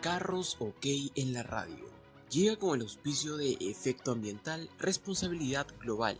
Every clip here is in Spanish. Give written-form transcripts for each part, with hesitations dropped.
Carros OK en la radio. Llega con el auspicio de Efecto Ambiental Responsabilidad Global.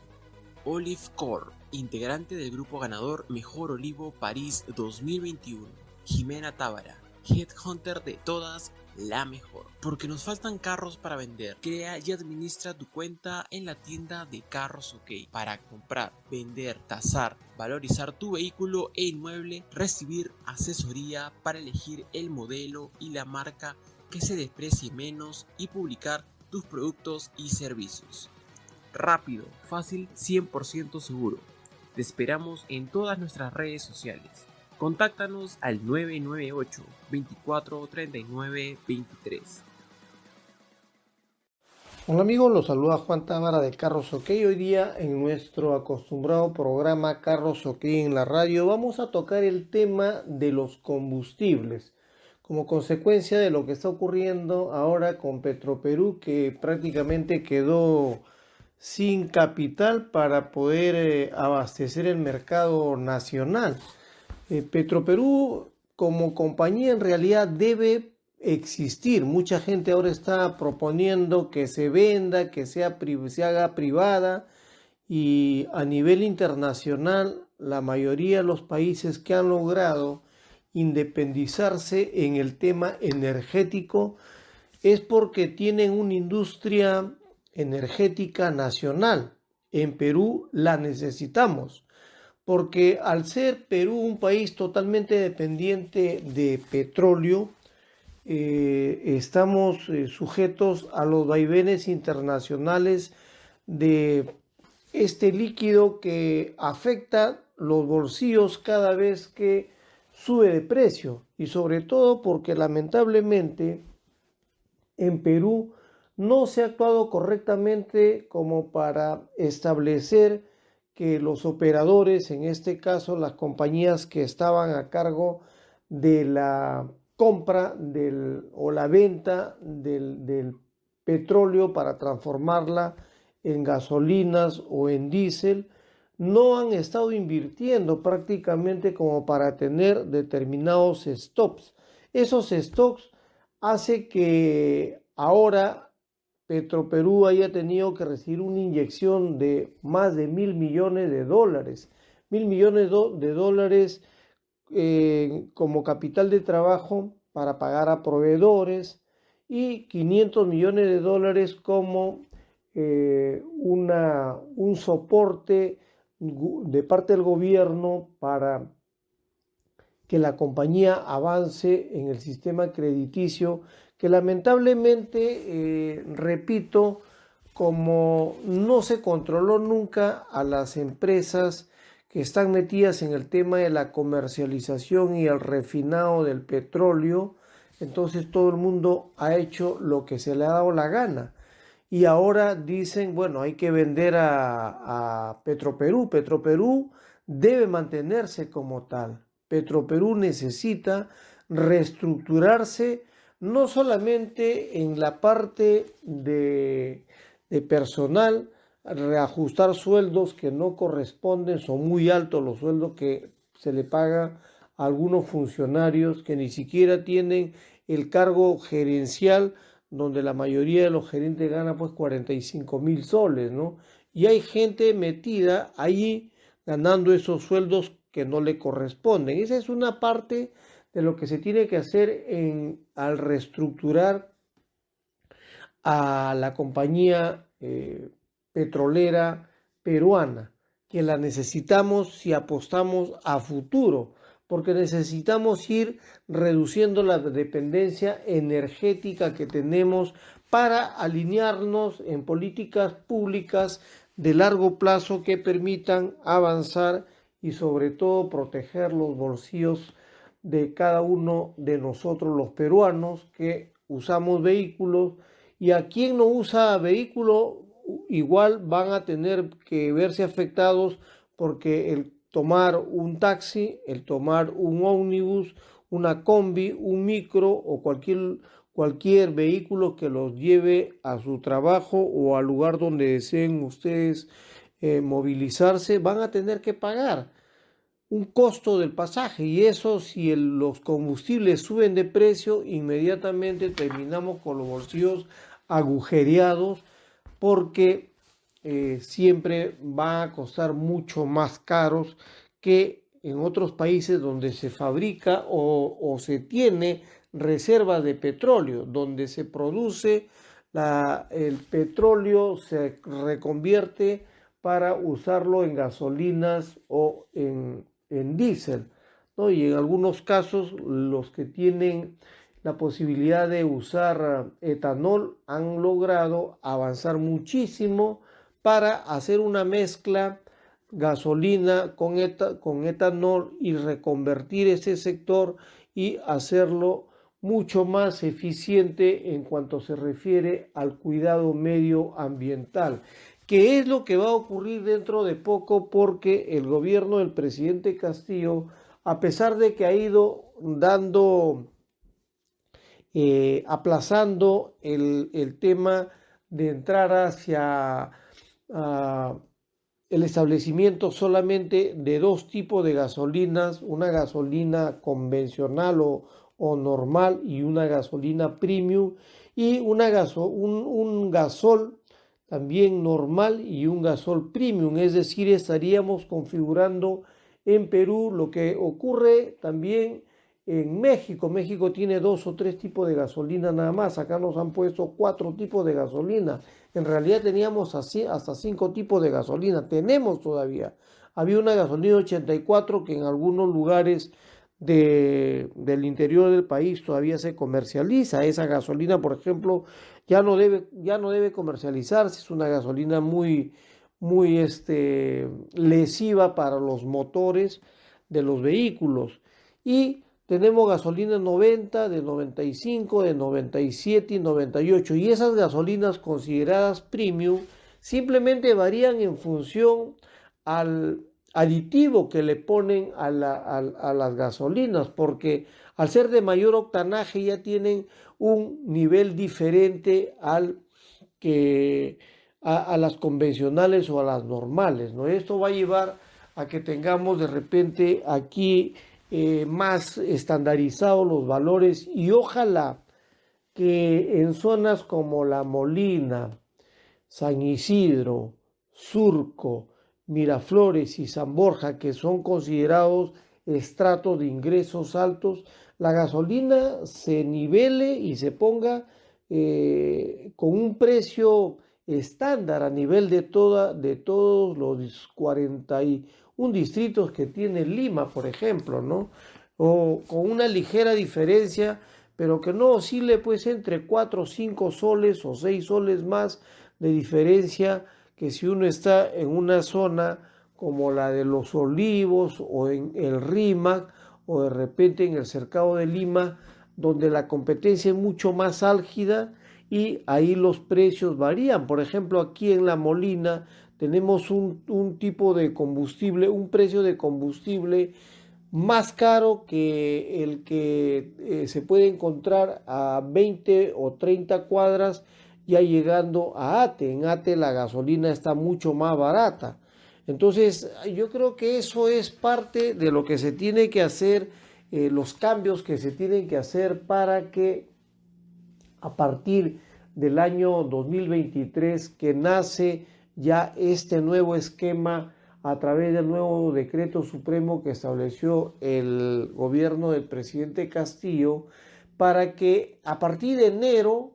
Olive Corp, integrante del grupo ganador Mejor Olivo París 2021. Jimena Tábara, Headhunter de todas, la mejor. Porque nos faltan carros para vender. Crea y administra tu cuenta en la tienda de Carros OK para comprar, vender, tasar, valorizar tu vehículo e inmueble, recibir asesoría para elegir el modelo y la marca que se desprecie menos y publicar tus productos y servicios. Rápido, fácil, 100% seguro. Te esperamos en todas nuestras redes sociales. Contáctanos al 998 24 39 23. Hola amigos, los saluda Juan Tábara de Carros OK. Hoy día en nuestro acostumbrado programa Carros OK en la radio vamos a tocar el tema de los combustibles como consecuencia de lo que está ocurriendo ahora con Petroperú, que prácticamente quedó sin capital para poder abastecer el mercado nacional. Petroperú como compañía en realidad debe existir. Mucha gente ahora está proponiendo que se venda, que se haga privada, y a nivel internacional la mayoría de los países que han logrado independizarse en el tema energético es porque tienen una industria energética nacional. En Perú la necesitamos, porque al ser Perú un país totalmente dependiente de petróleo, estamos sujetos a los vaivenes internacionales de este líquido que afecta los bolsillos cada vez que sube de precio, y sobre todo porque lamentablemente en Perú no se ha actuado correctamente como para establecer que los operadores, en este caso las compañías que estaban a cargo de la compra o la venta del petróleo para transformarla en gasolinas o en diésel, no han estado invirtiendo prácticamente como para tener determinados stocks. Esos stocks hace que ahora Petroperú haya tenido que recibir una inyección de más de $1.000 millones. $1.000 millones de dólares como capital de trabajo para pagar a proveedores, y $500 millones como un soporte de parte del gobierno para que la compañía avance en el sistema crediticio, que lamentablemente, repito, como no se controló nunca a las empresas que están metidas en el tema de la comercialización y el refinado del petróleo, entonces todo el mundo ha hecho lo que se le ha dado la gana. Y ahora dicen, bueno, hay que vender a Petroperú. Petroperú debe mantenerse como tal. Petroperú necesita reestructurarse, no solamente en la parte de personal, reajustar sueldos que no corresponden, son muy altos los sueldos que se le paga a algunos funcionarios que ni siquiera tienen el cargo gerencial, donde la mayoría de los gerentes gana pues 45.000 soles, ¿no? Y hay gente metida ahí ganando esos sueldos que no le corresponden. Esa es una parte de lo que se tiene que hacer al reestructurar a la compañía petrolera peruana, que la necesitamos si apostamos a futuro, porque necesitamos ir reduciendo la dependencia energética que tenemos para alinearnos en políticas públicas de largo plazo que permitan avanzar y sobre todo proteger los bolsillos de cada uno de nosotros los peruanos que usamos vehículos. Y a quien no usa vehículo igual van a tener que verse afectados, porque el tomar un taxi, el tomar un ómnibus, una combi, un micro o cualquier vehículo que los lleve a su trabajo o al lugar donde deseen ustedes movilizarse, van a tener que pagar. un costo del pasaje, y eso si los combustibles suben de precio, inmediatamente terminamos con los bolsillos agujereados, porque siempre va a costar mucho más caros que en otros países donde se fabrica o se tiene reservas de petróleo, donde se produce el petróleo, se reconvierte para usarlo en gasolinas o en diésel, ¿no? Y en algunos casos los que tienen la posibilidad de usar etanol han logrado avanzar muchísimo para hacer una mezcla gasolina con etanol y reconvertir ese sector y hacerlo mucho más eficiente en cuanto se refiere al cuidado medioambiental, que es lo que va a ocurrir dentro de poco, porque el gobierno del presidente Castillo, a pesar de que ha ido aplazando el tema de entrar hacia el establecimiento solamente de dos tipos de gasolinas, una gasolina convencional o normal y una gasolina premium, y un gasol también normal y un gasol premium. Es decir, estaríamos configurando en Perú lo que ocurre también en México. México tiene 2 o 3 tipos de gasolina nada más. Acá nos han puesto 4 tipos de gasolina. En realidad teníamos así hasta 5 tipos de gasolina. Tenemos todavía. Había una gasolina 84 que en algunos lugares del interior del país todavía se comercializa. Esa gasolina, por ejemplo, ya no debe comercializarse. Es una gasolina muy lesiva para los motores de los vehículos. Y tenemos gasolina 90, de 95, de 97 y 98. Y esas gasolinas consideradas premium simplemente varían en función al aditivo que le ponen a las gasolinas, porque al ser de mayor octanaje ya tienen un nivel diferente a las convencionales o a las normales, ¿no? Esto va a llevar a que tengamos de repente aquí más estandarizados los valores, y ojalá que en zonas como La Molina, San Isidro, Surco, Miraflores y San Borja, que son considerados estratos de ingresos altos, la gasolina se nivele y se ponga con un precio estándar a nivel de todos los 41 distritos que tiene Lima, por ejemplo, ¿no? O con una ligera diferencia, pero que no oscile pues entre 4 5 soles o 6 soles más de diferencia que si uno está en una zona como la de Los Olivos o en el Rímac o de repente en el Cercado de Lima, donde la competencia es mucho más álgida y ahí los precios varían. Por ejemplo, aquí en La Molina tenemos un tipo de combustible, un precio de combustible más caro que el que se puede encontrar a 20 o 30 cuadras ya llegando a Ate. En Ate la gasolina está mucho más barata. Entonces, yo creo que eso es parte de lo que se tiene que hacer, los cambios que se tienen que hacer para que a partir del año 2023, que nace ya este nuevo esquema a través del nuevo decreto supremo que estableció el gobierno del presidente Castillo, para que a partir de enero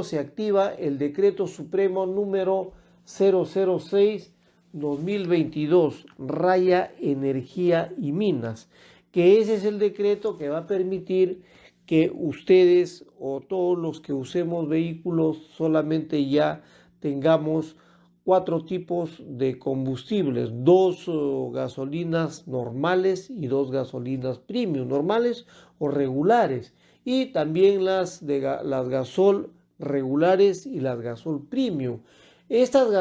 se activa el decreto supremo número 006/2022, raya energía y minas, que ese es el decreto que va a permitir que ustedes o todos los que usemos vehículos solamente ya tengamos 4 tipos de combustibles: 2 gasolinas normales y 2 gasolinas premium, normales o regulares, y también las gasol regulares y las gasol premium. Estos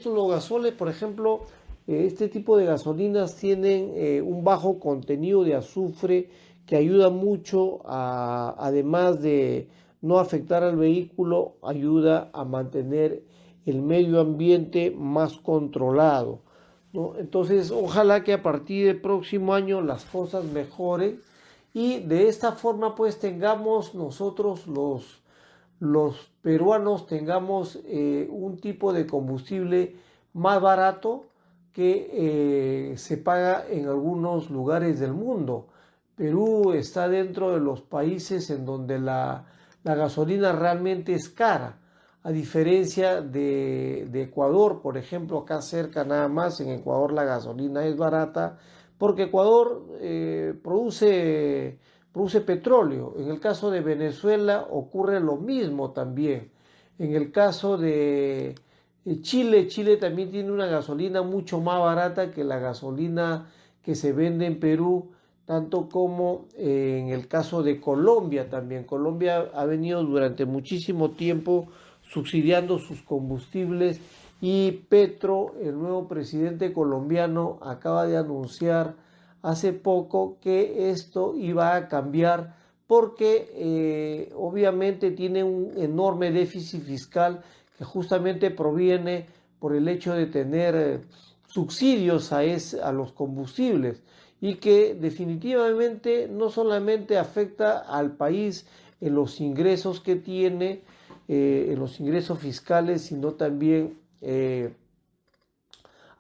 los gasoles, por ejemplo, este tipo de gasolinas tienen un bajo contenido de azufre que ayuda mucho además de no afectar al vehículo, ayuda a mantener el medio ambiente más controlado, ¿no? Entonces, ojalá que a partir del próximo año las cosas mejoren y de esta forma pues tengamos nosotros los peruanos tengamos un tipo de combustible más barato que se paga en algunos lugares del mundo. Perú está dentro de los países en donde la gasolina realmente es cara, a diferencia de Ecuador, por ejemplo, acá cerca nada más, en Ecuador la gasolina es barata, porque Ecuador produce petróleo. En el caso de Venezuela ocurre lo mismo también. En el caso de Chile, Chile también tiene una gasolina mucho más barata que la gasolina que se vende en Perú, tanto como en el caso de Colombia también. Colombia ha venido durante muchísimo tiempo subsidiando sus combustibles y Petro, el nuevo presidente colombiano, acaba de anunciar hace poco que esto iba a cambiar porque obviamente tiene un enorme déficit fiscal que justamente proviene por el hecho de tener subsidios a los combustibles y que definitivamente no solamente afecta al país en los ingresos que tiene, en los ingresos fiscales, sino también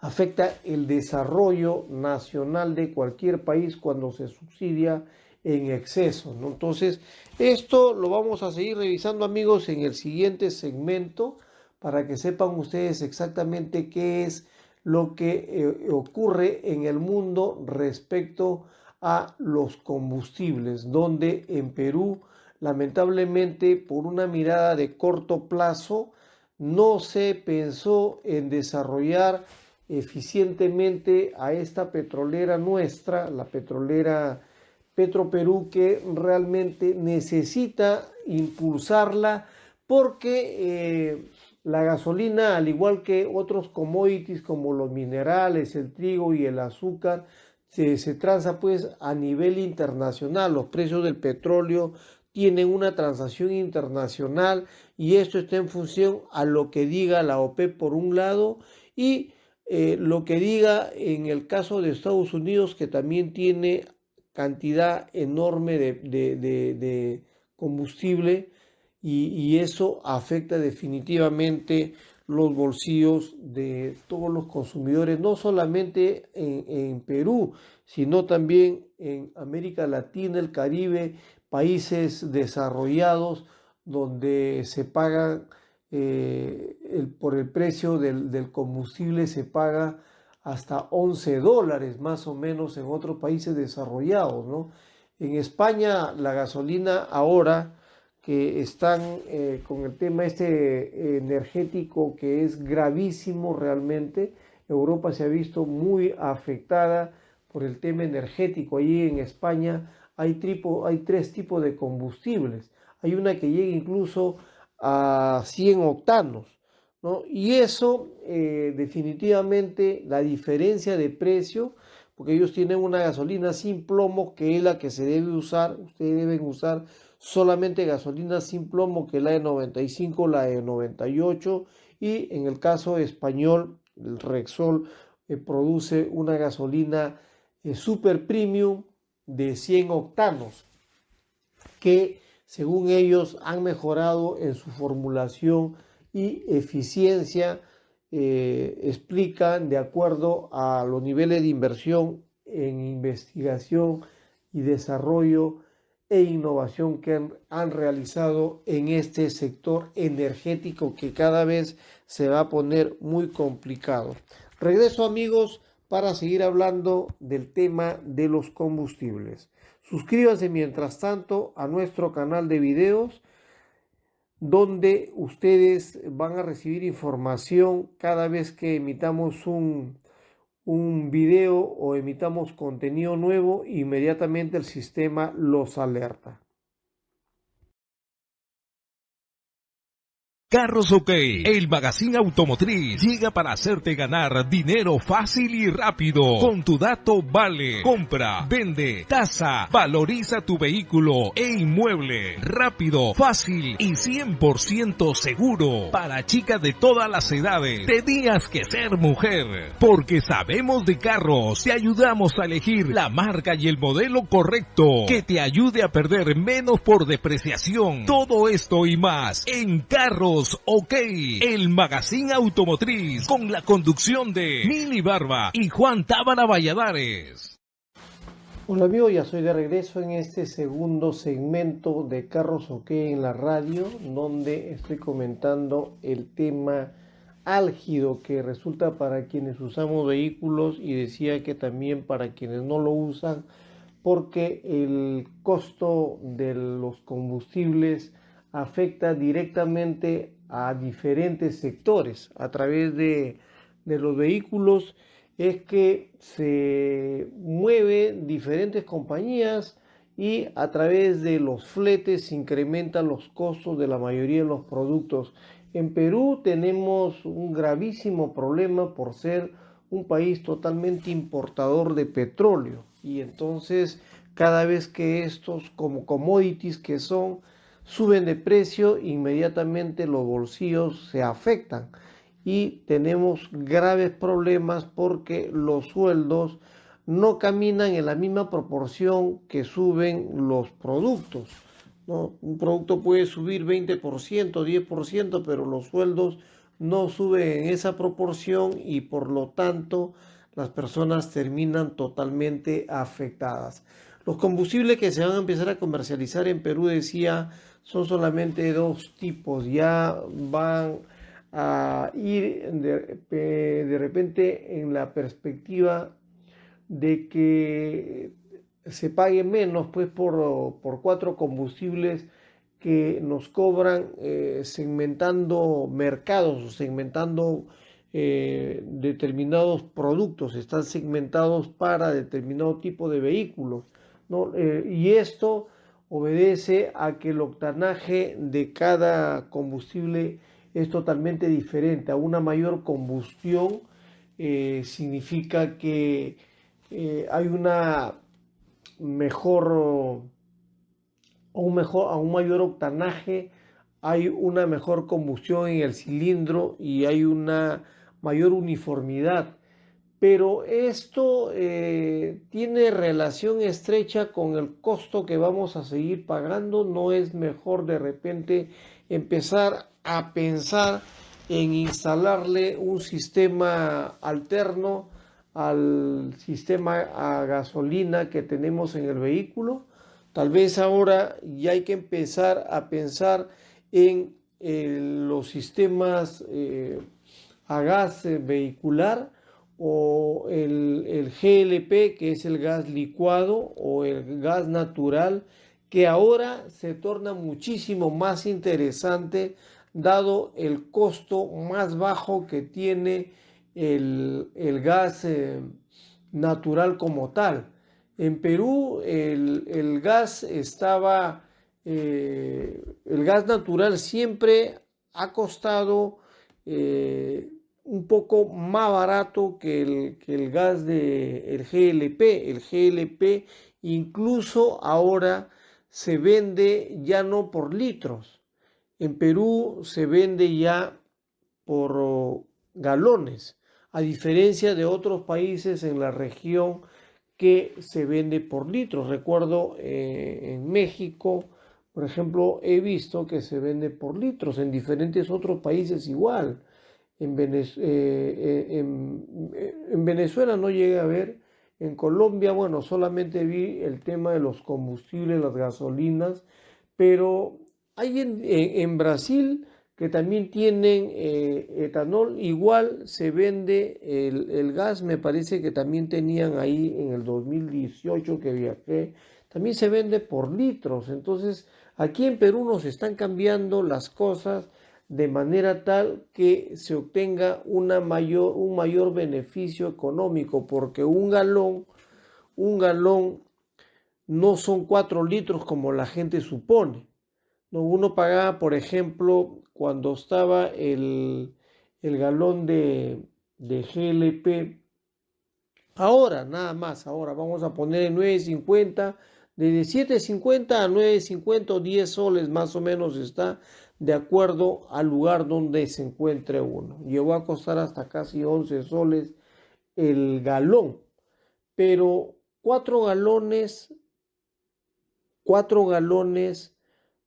afecta el desarrollo nacional de cualquier país cuando se subsidia en exceso, ¿no? Entonces, esto lo vamos a seguir revisando, amigos, en el siguiente segmento para que sepan ustedes exactamente qué es lo que ocurre en el mundo respecto a los combustibles, donde en Perú, lamentablemente, por una mirada de corto plazo, no se pensó en desarrollar eficientemente a esta petrolera nuestra, la petrolera Petroperú, que realmente necesita impulsarla porque la gasolina, al igual que otros commodities como los minerales, el trigo y el azúcar, se transa pues a nivel internacional. Los precios del petróleo tienen una transacción internacional y esto está en función a lo que diga la OPEP por un lado y lo que diga en el caso de Estados Unidos, que también tiene cantidad enorme de combustible y eso afecta definitivamente los bolsillos de todos los consumidores, no solamente en Perú, sino también en América Latina, el Caribe, países desarrollados donde se pagan por el precio del combustible se paga hasta $11 más o menos en otros países desarrollados, ¿no? En España la gasolina ahora que están con el tema este energético que es gravísimo realmente, Europa se ha visto muy afectada por el tema energético. Allí en España hay tres tipos de combustibles. Hay una que llega incluso a 100 octanos, ¿no? Y eso definitivamente la diferencia de precio, porque ellos tienen una gasolina sin plomo que es la que se debe usar, ustedes deben usar solamente gasolina sin plomo que es la de 95, la de 98 y en el caso español el Rexol produce una gasolina super premium de 100 octanos que según ellos han mejorado en su formulación y eficiencia, explican de acuerdo a los niveles de inversión en investigación y desarrollo e innovación que han realizado en este sector energético que cada vez se va a poner muy complicado. Regreso, amigos, para seguir hablando del tema de los combustibles. Suscríbanse mientras tanto a nuestro canal de videos donde ustedes van a recibir información cada vez que emitamos un video o emitamos contenido nuevo, inmediatamente el sistema los alerta. Carros OK, el magazine automotriz, llega para hacerte ganar dinero fácil y rápido. Con tu dato vale, compra, vende, tasa, valoriza tu vehículo e inmueble. Rápido, fácil y 100% seguro. Para chicas de todas las edades, tenías que ser mujer. Porque sabemos de carros, te ayudamos a elegir la marca y el modelo correcto, que te ayude a perder menos por depreciación. Todo esto y más en Carros OK, el magazine automotriz, con la conducción de Mili Barba y Juan Tábara Valladares. Hola amigos, ya soy de regreso en este segundo segmento de Carros OK en la radio, donde estoy comentando el tema álgido que resulta para quienes usamos vehículos, y decía que también para quienes no lo usan, porque el costo de los combustibles afecta directamente a diferentes sectores. A través de los vehículos es que se mueven diferentes compañías, y a través de los fletes se incrementan los costos de la mayoría de los productos. En Perú tenemos un gravísimo problema por ser un país totalmente importador de petróleo, y entonces cada vez que estos, como commodities que son, suben de precio, inmediatamente los bolsillos se afectan y tenemos graves problemas porque los sueldos no caminan en la misma proporción que suben los productos, ¿no? Un producto puede subir 20%, 10%, pero los sueldos no suben en esa proporción, y por lo tanto las personas terminan totalmente afectadas. Los combustibles que se van a empezar a comercializar en Perú, decía, son solamente dos tipos. Ya van a ir de repente en la perspectiva de que se pague menos pues por cuatro combustibles que nos cobran, segmentando mercados o segmentando determinados productos. Están segmentados para determinado tipo de vehículos, ¿no? Y esto obedece a que el octanaje de cada combustible es totalmente diferente. A una mayor combustión significa que hay una mejor, a un mayor octanaje, hay una mejor combustión en el cilindro y hay una mayor uniformidad. Pero esto tiene relación estrecha con el costo que vamos a seguir pagando. ¿No es mejor de repente empezar a pensar en instalarle un sistema alterno al sistema a gasolina que tenemos en el vehículo? Tal vez ahora ya hay que empezar a pensar en los sistemas a gas vehicular, o el GLP, que es el gas licuado, o el gas natural, que ahora se torna muchísimo más interesante dado el costo más bajo que tiene el gas natural como tal. En Perú el gas estaba, el gas natural siempre ha costado un poco más barato que el gas del GLP. El GLP incluso ahora se vende ya no por litros. En Perú se vende ya por galones, a diferencia de otros países en la región que se vende por litros. Recuerdo en México, por ejemplo, he visto que se vende por litros, en diferentes otros países igual. En Venezuela no llegué a ver. En Colombia, bueno, solamente vi el tema de los combustibles, las gasolinas, pero hay en Brasil, que también tienen etanol, igual se vende el gas. Me parece que también tenían ahí en el 2018 que viajé, también se vende por litros. Entonces aquí en Perú nos están cambiando las cosas de manera tal que se obtenga un mayor beneficio económico, porque un galón no son 4 litros como la gente supone, No, uno pagaba, por ejemplo, cuando estaba el galón de GLP. Ahora, nada más, ahora vamos a poner en 9.50, desde 7.50 a 9.50 o 10 soles más o menos está, de acuerdo al lugar donde se encuentre uno. Llegó a costar hasta casi 11 soles el galón, pero 4 galones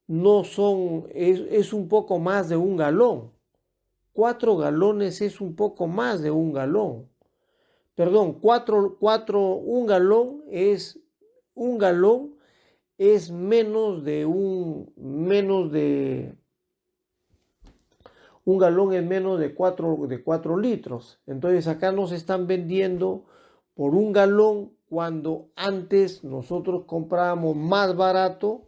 no son, es un poco más de un galón. 4 galones es un poco más de un galón. Perdón, un galón es un galón es menos de 4 litros. Entonces acá nos están vendiendo por un galón cuando antes nosotros comprábamos más barato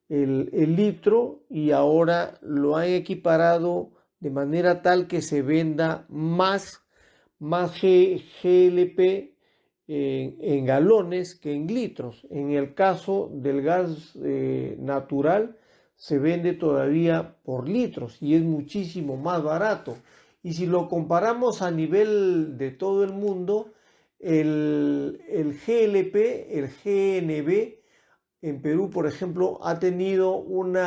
el litro y ahora lo han equiparado de manera tal que se venda más GLP en galones que en litros. En el caso del gas natural se vende todavía por litros y es muchísimo más barato. Y si lo comparamos a nivel de todo el mundo, el GLP, el GNB, en Perú, por ejemplo, ha tenido un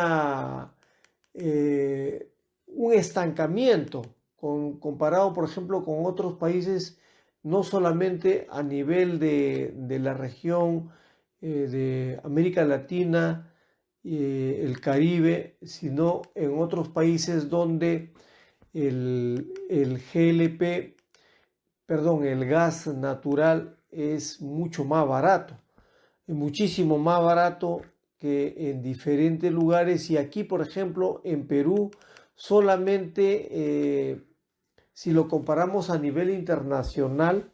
estancamiento comparado, por ejemplo, con otros países, no solamente a nivel de la región de América Latina, el Caribe, sino en otros países donde el GLP, perdón, el gas natural es mucho más barato. Es muchísimo más barato que en diferentes lugares, y aquí, por ejemplo, en Perú, solamente si lo comparamos a nivel internacional,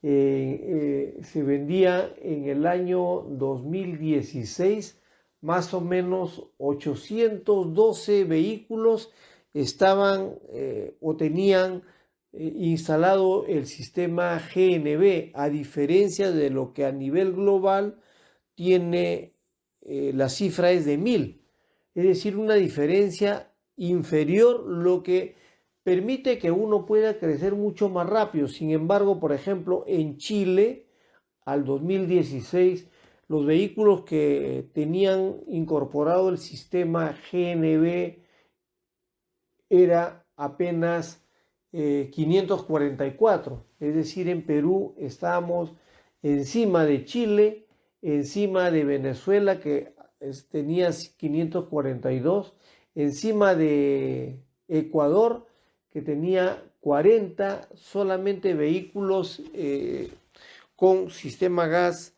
se vendía en el año 2016 más o menos 812 vehículos estaban o tenían instalado el sistema GNB, a diferencia de lo que a nivel global tiene, la cifra es de 1000, es decir, una diferencia inferior, lo que permite que uno pueda crecer mucho más rápido. Sin embargo, por ejemplo, en Chile, al 2016, los vehículos que tenían incorporado el sistema GNB era apenas 544. Es decir, en Perú estábamos encima de Chile, encima de Venezuela, que tenía 542, encima de Ecuador, que tenía 40 solamente vehículos con sistema gas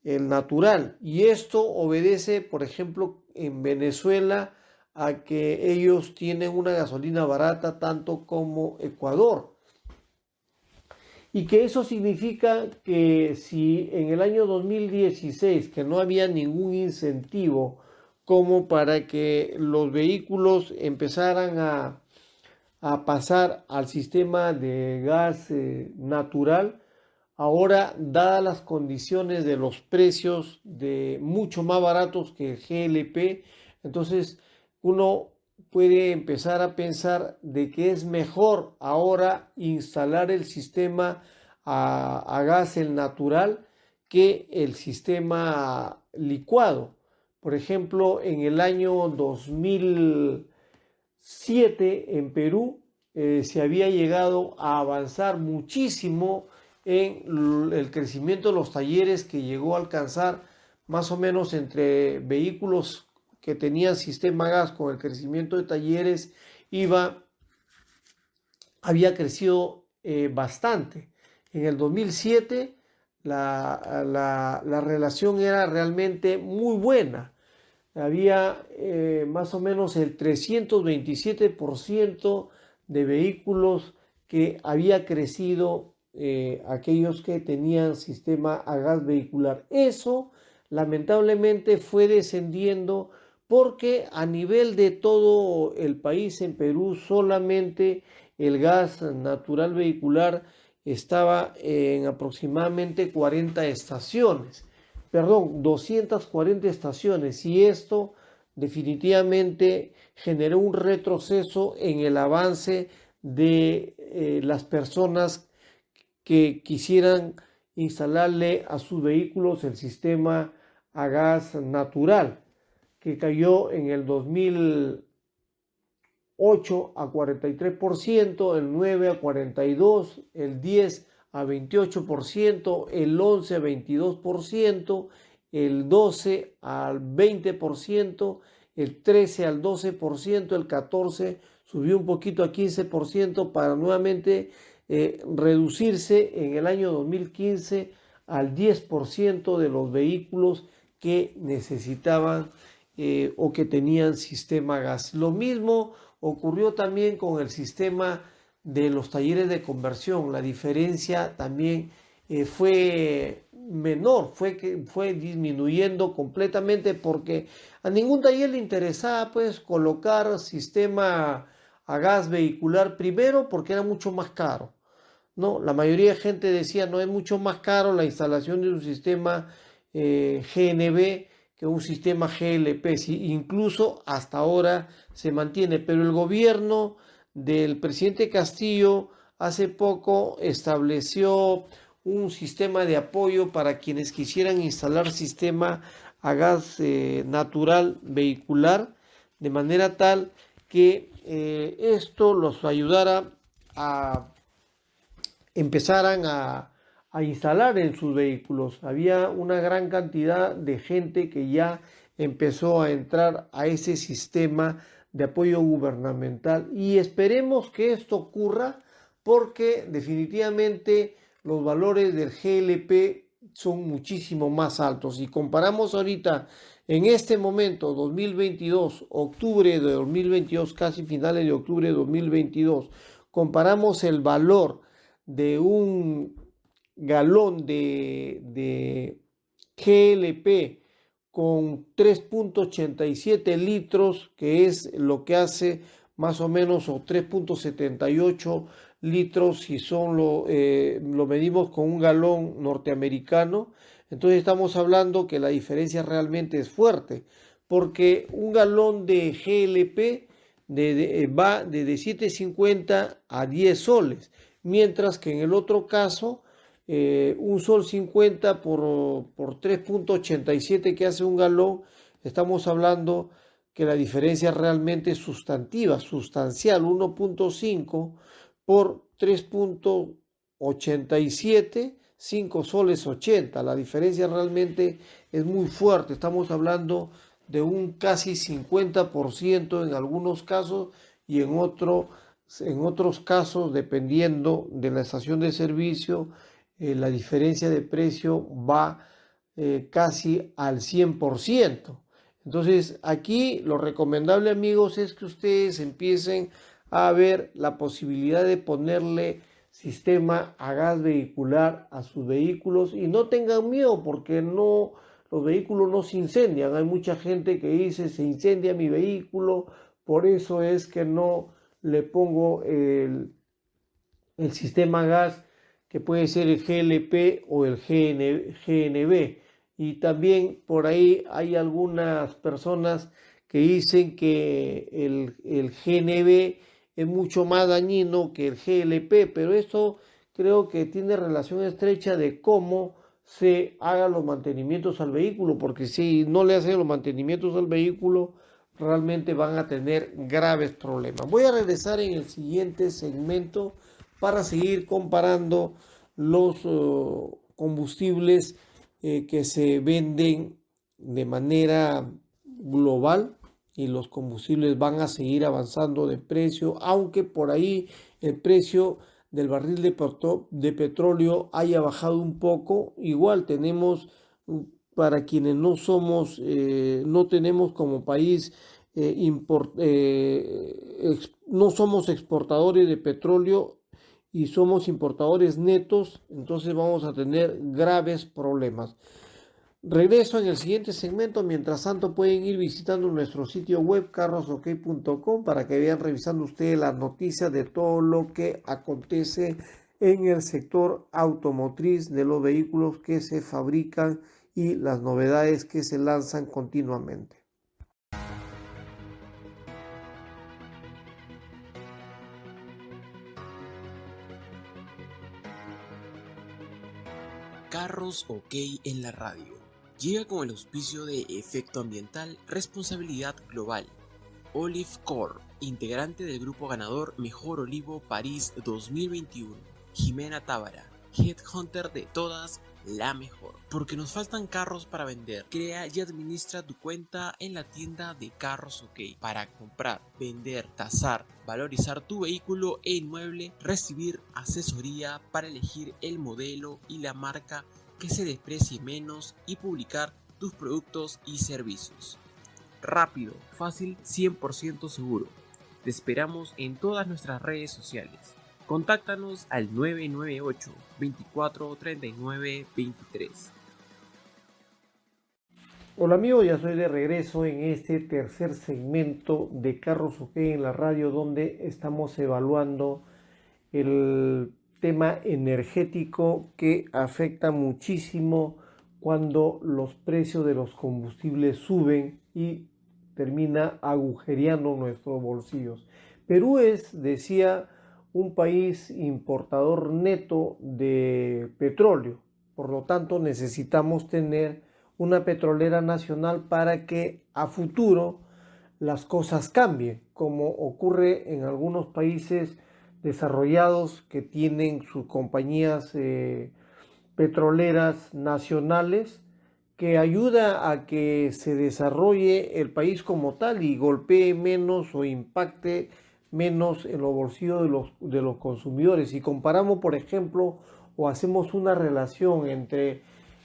natural. Y esto obedece, por ejemplo, en Venezuela, a que ellos tienen una gasolina barata tanto como Ecuador. Y que eso significa que si en el año 2016, que no había ningún incentivo como para que los vehículos empezaran a pasar al sistema de gas natural, ahora, dadas las condiciones de los precios de mucho más baratos que el GLP, entonces uno puede empezar a pensar de que es mejor ahora instalar el sistema a gas natural que el sistema licuado. Por ejemplo, en el año 2007 en Perú se había llegado a avanzar muchísimo en el crecimiento de los talleres, que llegó a alcanzar más o menos entre vehículos que tenían sistema gas con el crecimiento de talleres, había crecido bastante. En el 2007 la relación era realmente muy buena. Había más o menos el 327% de vehículos que había crecido, aquellos que tenían sistema a gas vehicular. Eso lamentablemente fue descendiendo porque a nivel de todo el país, en Perú, solamente el gas natural vehicular estaba en aproximadamente 240 estaciones, y esto definitivamente generó un retroceso en el avance de las personas que quisieran instalarle a sus vehículos el sistema a gas natural, que cayó en el 2008 a 43%, el 9 a 42%, el 10 a 28%, el 11 a 22%, el 12 al 20%, el 13 al 12%, el 14 subió un poquito a 15% para nuevamente reducirse en el año 2015 al 10% de los vehículos que necesitaban o que tenían sistema gas. Lo mismo ocurrió también con el sistema de los talleres de conversión. La diferencia también fue menor, fue disminuyendo completamente porque a ningún taller le interesaba pues colocar sistema a gas vehicular, primero porque era mucho más caro. No, la mayoría de gente decía no, es mucho más caro la instalación de un sistema GNB que un sistema GLP, sí, incluso hasta ahora se mantiene, pero el gobierno del presidente Castillo hace poco estableció un sistema de apoyo para quienes quisieran instalar sistema a gas natural vehicular, de manera tal que esto los ayudara a empezaran a instalar en sus vehículos. Había una gran cantidad de gente que ya empezó a entrar a ese sistema de apoyo gubernamental y esperemos que esto ocurra porque definitivamente los valores del GLP son muchísimo más altos. Si comparamos ahorita en este momento 2022, octubre de 2022, casi finales de octubre de 2022, comparamos el valor de un galón de GLP con 3.87 litros, que es lo que hace más o menos, o 3.78 litros si son lo medimos con un galón norteamericano. Entonces estamos hablando que la diferencia realmente es fuerte, porque un galón de GLP va de 7.50 a 10 soles, mientras que en el otro caso un sol 50 por 3.87 que hace un galón, estamos hablando que la diferencia realmente es sustancial, 1.5 por 3.87, 5 soles 80. La diferencia realmente es muy fuerte, estamos hablando de un casi 50% en algunos casos y en otros casos, dependiendo de la estación de servicio, la diferencia de precio va casi al 100%. Entonces, aquí lo recomendable, amigos, es que ustedes empiecen a ver la posibilidad de ponerle sistema a gas vehicular a sus vehículos y no tengan miedo porque los vehículos no se incendian. Hay mucha gente que dice se incendia mi vehículo, por eso es que no le pongo el sistema gas, que puede ser el GLP o el GNB. Y también por ahí hay algunas personas que dicen que el GNB es mucho más dañino que el GLP, pero esto creo que tiene relación estrecha de cómo se hagan los mantenimientos al vehículo, porque si no le hacen los mantenimientos al vehículo, realmente van a tener graves problemas. Voy a regresar en el siguiente segmento para seguir comparando los combustibles que se venden de manera global, y los combustibles van a seguir avanzando de precio, aunque por ahí el precio del barril de petróleo haya bajado un poco. Igual tenemos, para quienes no tenemos como país, no somos exportadores de petróleo y somos importadores netos, entonces vamos a tener graves problemas. Regreso en el siguiente segmento. Mientras tanto, pueden ir visitando nuestro sitio web carrosok.com para que vayan revisando ustedes las noticias de todo lo que acontece en el sector automotriz de los vehículos que se fabrican y las novedades que se lanzan continuamente. Carros OK en la radio. Llega con el auspicio de Efecto Ambiental, Responsabilidad Global. Olive Corp, integrante del grupo ganador Mejor Olivo París 2021. Jimena Tábara, Headhunter de todas, la mejor. Porque nos faltan carros para vender. Crea y administra tu cuenta en la tienda de Carros OK para comprar, vender, tasar, valorizar tu vehículo e inmueble, recibir asesoría para elegir el modelo y la marca que se desprecie menos y publicar tus productos y servicios. Rápido, fácil, 100% seguro. Te esperamos en todas nuestras redes sociales. Contáctanos al 998 24 39 23. Hola amigos, ya soy de regreso en este tercer segmento de Carros OK en la radio, donde estamos evaluando el tema energético que afecta muchísimo cuando los precios de los combustibles suben y termina agujereando nuestros bolsillos. Perú es, decía, un país importador neto de petróleo. Por lo tanto, necesitamos tener una petrolera nacional para que a futuro las cosas cambien, como ocurre en algunos países desarrollados que tienen sus compañías petroleras nacionales, que ayuda a que se desarrolle el país como tal y golpee menos o impacte menos en los bolsillos de los consumidores. Si comparamos, por ejemplo, o hacemos una relación entre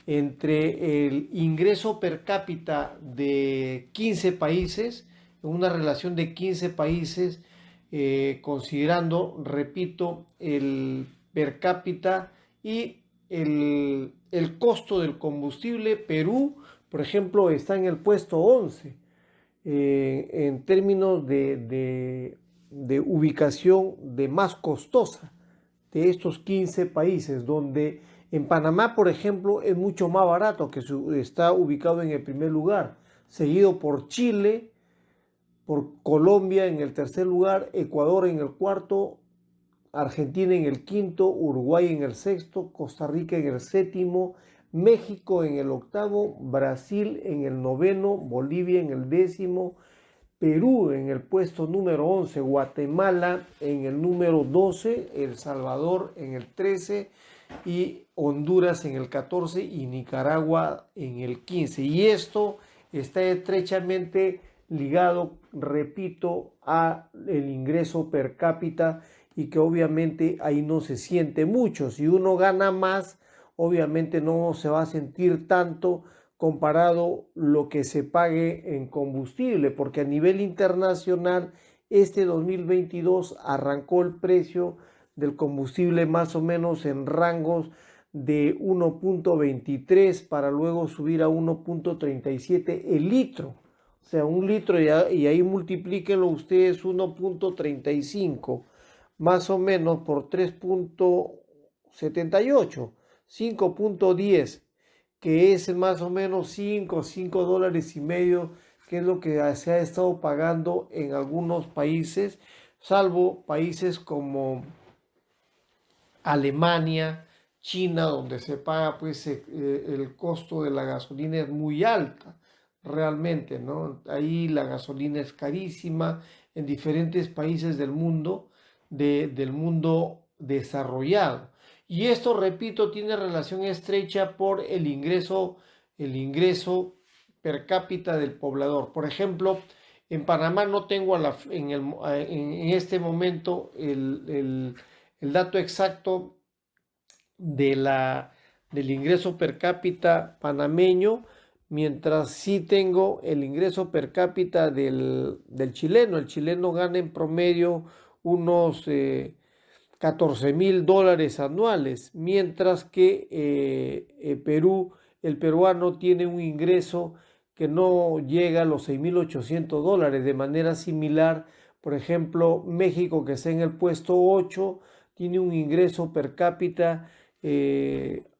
el ingreso per cápita de 15 países, una relación de 15 países, considerando, repito, el per cápita y el costo del combustible, Perú, por ejemplo, está en el puesto 11 en términos de ubicación de más costosa de estos 15 países, donde en Panamá, por ejemplo, es mucho más barato, que está ubicado en el primer lugar, seguido por Chile, por Colombia en el tercer lugar, Ecuador en el cuarto, Argentina en el quinto, Uruguay en el sexto, Costa Rica en el séptimo, México en el octavo, Brasil en el noveno, Bolivia en el décimo, Perú en el puesto número 11, Guatemala en el número 12, El Salvador en el 13 y Honduras en el 14 y Nicaragua en el 15. Y esto está estrechamente ligado, repito, a el ingreso per cápita y que obviamente ahí no se siente mucho. Si uno gana más, obviamente no se va a sentir tanto comparado lo que se pague en combustible, porque a nivel internacional este 2022 arrancó el precio del combustible más o menos en rangos de 1.23 para luego subir a 1.37 el litro. O sea, un litro y ahí multiplíquenlo ustedes 1.35 más o menos por 3.78, 5.10, que es más o menos 5 dólares y medio, que es lo que se ha estado pagando en algunos países, salvo países como Alemania, China, donde se paga pues el costo de la gasolina es muy alta, realmente, ¿no? Ahí la gasolina es carísima en diferentes países del mundo, del mundo desarrollado. Y esto, repito, tiene relación estrecha por el ingreso per cápita del poblador. Por ejemplo, en Panamá no tengo en este momento el dato exacto del ingreso per cápita panameño, mientras sí tengo el ingreso per cápita del chileno. El chileno gana en promedio unos 14,000 dólares anuales, mientras que el peruano tiene un ingreso que no llega a los 6,800 dólares. De manera similar, por ejemplo, México, que está en el puesto 8, tiene un ingreso per cápita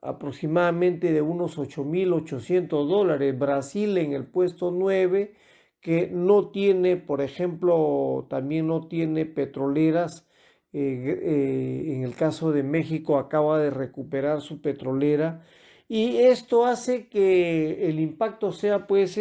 aproximadamente de unos 8,800 dólares. Brasil en el puesto 9, que no tiene, por ejemplo, también no tiene petroleras. En el caso de México acaba de recuperar su petrolera y esto hace que el impacto sea pues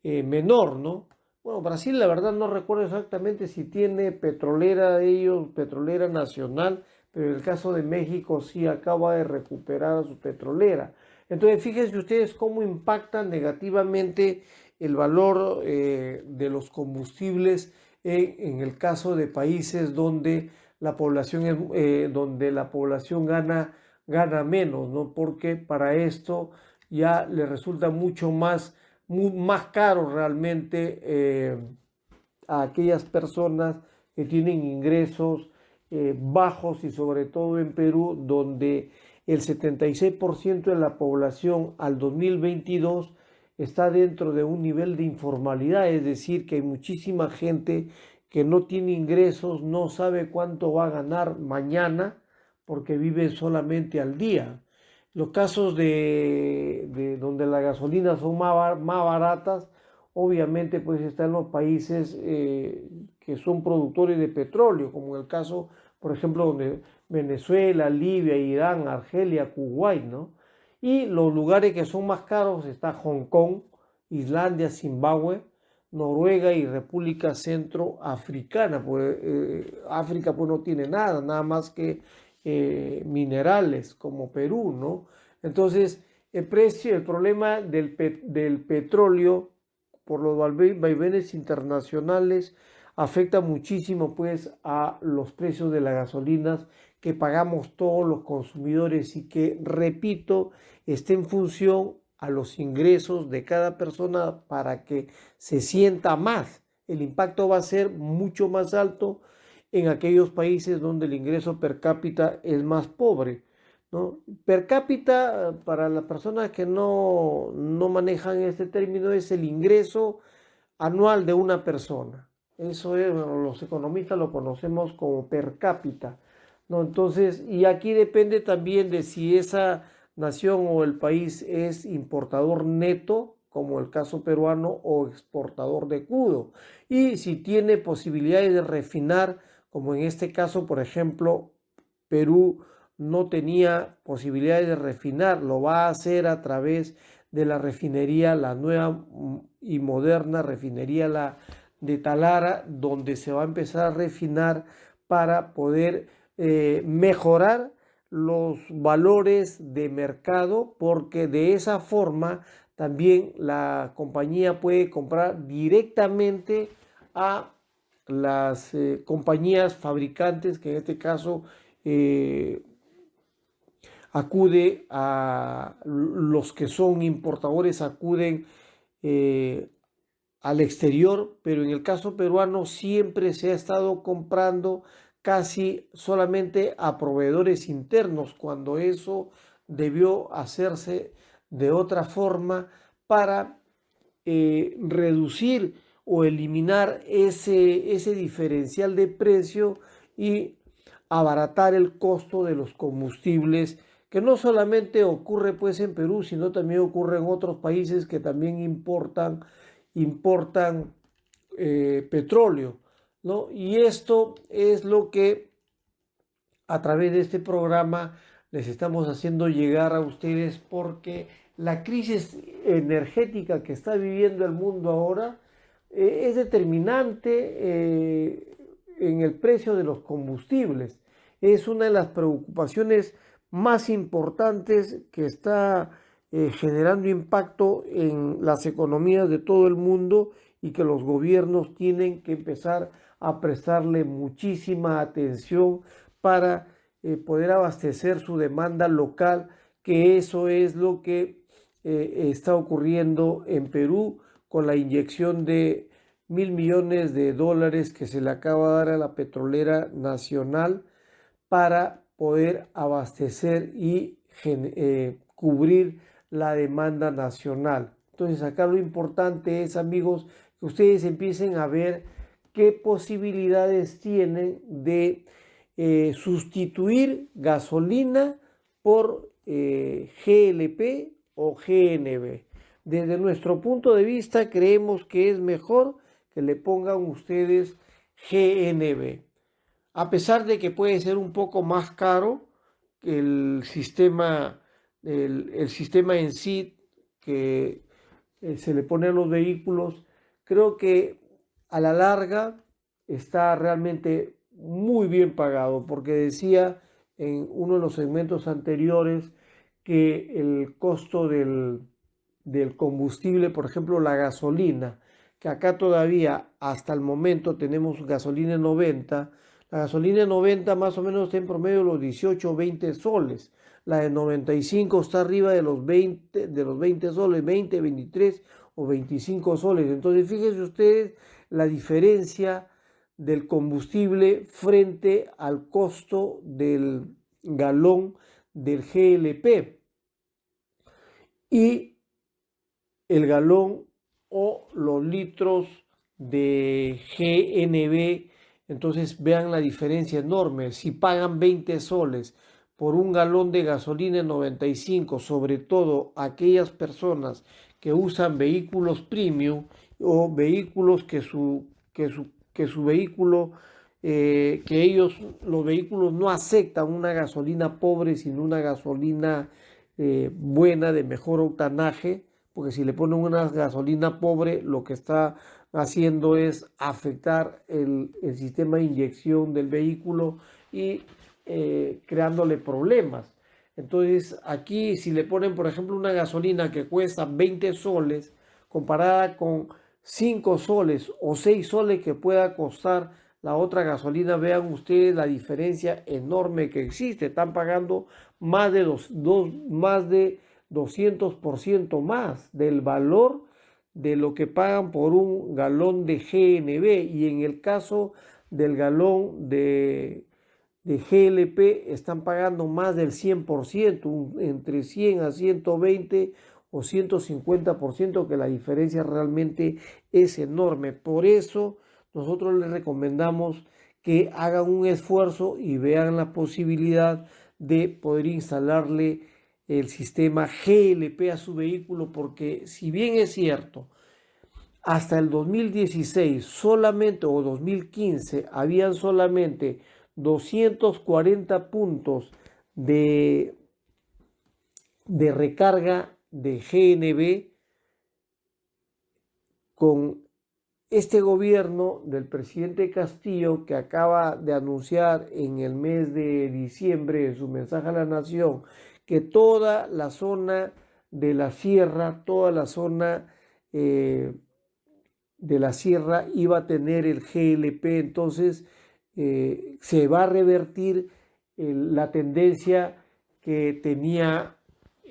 menor, ¿no? Bueno, Brasil la verdad no recuerdo exactamente si tiene petrolera de ellos, petrolera nacional, pero en el caso de México sí acaba de recuperar su petrolera. Entonces fíjense ustedes cómo impactan negativamente el valor de los combustibles en el caso de países donde la población, donde la población gana menos, ¿no? Porque para esto ya le resulta mucho más caro realmente a aquellas personas que tienen ingresos bajos y sobre todo en Perú, donde el 76% de la población al 2022 está dentro de un nivel de informalidad, es decir, que hay muchísima gente que no tiene ingresos, no sabe cuánto va a ganar mañana porque vive solamente al día. Los casos de donde las gasolinas son más baratas, obviamente pues están los países que son productores de petróleo, como en el caso, por ejemplo, de Venezuela, Libia, Irán, Argelia, Kuwait, ¿no? Y los lugares que son más caros está Hong Kong, Islandia, Zimbabue, Noruega y República Centroafricana. Pues, África pues no tiene nada más que minerales como Perú, ¿no? Entonces, el problema del petróleo por los vaivenes internacionales afecta muchísimo pues a los precios de las gasolinas que pagamos todos los consumidores y que, repito, está en función a los ingresos de cada persona para que se sienta más. El impacto va a ser mucho más alto en aquellos países donde el ingreso per cápita es más pobre, ¿no? Per cápita, para las personas que no manejan este término, es el ingreso anual de una persona. Eso es, bueno, los economistas lo conocemos como per cápita, ¿no? Entonces, y aquí depende también de si esa nación o el país es importador neto, como el caso peruano, o exportador de crudo. Y si tiene posibilidades de refinar, como en este caso, por ejemplo, Perú no tenía posibilidades de refinar, lo va a hacer a través de la refinería, la nueva y moderna refinería de Talara, donde se va a empezar a refinar para poder mejorar los valores de mercado, porque de esa forma también la compañía puede comprar directamente a las compañías fabricantes, que en este caso acude a los que son importadores, acuden al exterior, pero en el caso peruano siempre se ha estado comprando casi solamente a proveedores internos, cuando eso debió hacerse de otra forma para reducir o eliminar ese diferencial de precio y abaratar el costo de los combustibles, que no solamente ocurre pues en Perú, sino también ocurre en otros países que también importan petróleo, ¿no? Y esto es lo que a través de este programa les estamos haciendo llegar a ustedes, porque la crisis energética que está viviendo el mundo ahora es determinante en el precio de los combustibles. Es una de las preocupaciones más importantes que está generando impacto en las economías de todo el mundo, y que los gobiernos tienen que empezar a prestarle muchísima atención para poder abastecer su demanda local, que eso es lo que está ocurriendo en Perú con la inyección de $1.000 millones que se le acaba de dar a la petrolera nacional para poder abastecer y cubrir la demanda nacional. Entonces acá lo importante es, amigos, que ustedes empiecen a ver qué posibilidades tienen de sustituir gasolina por GLP o GNV. Desde nuestro punto de vista creemos que es mejor que le pongan ustedes GNV, a pesar de que puede ser un poco más caro que el sistema el sistema en sí que se le pone a los vehículos, creo que a la larga está realmente muy bien pagado, porque decía en uno de los segmentos anteriores que el costo del combustible, por ejemplo, la gasolina, que acá todavía hasta el momento tenemos gasolina 90, la gasolina 90 más o menos está en promedio de los 18 o 20 soles, la de 95 está arriba de los 20 soles, 20, 23 o 25 soles. Entonces, fíjense ustedes la diferencia del combustible frente al costo del galón del GLP. Y el galón o los litros de GNB, entonces vean la diferencia enorme. Si pagan 20 soles por un galón de gasolina 95, sobre todo aquellas personas que usan vehículos premium o vehículos que su vehículo, los vehículos no aceptan una gasolina pobre, sino una gasolina buena, de mejor octanaje, porque si le ponen una gasolina pobre, lo que está haciendo es afectar el sistema de inyección del vehículo y creándole problemas. Entonces, aquí si le ponen, por ejemplo, una gasolina que cuesta 20 soles, comparada con 5 soles o 6 soles que pueda costar la otra gasolina, vean ustedes la diferencia enorme que existe. Están pagando más de 200% más del valor de lo que pagan por un galón de GNB, y en el caso del galón de GLP están pagando más del 100%, entre 100 a 120 o 150%, que la diferencia realmente es enorme. Por eso nosotros les recomendamos que hagan un esfuerzo y vean la posibilidad de poder instalarle el sistema GLP a su vehículo, porque si bien es cierto, hasta el 2016 solamente, o 2015, habían solamente 240 puntos de recarga de GNB, con este gobierno del presidente Castillo, que acaba de anunciar en el mes de diciembre en su mensaje a la nación que toda la zona de la sierra, toda la zona de la sierra iba a tener el GLP. Entonces se va a revertir la tendencia que tenía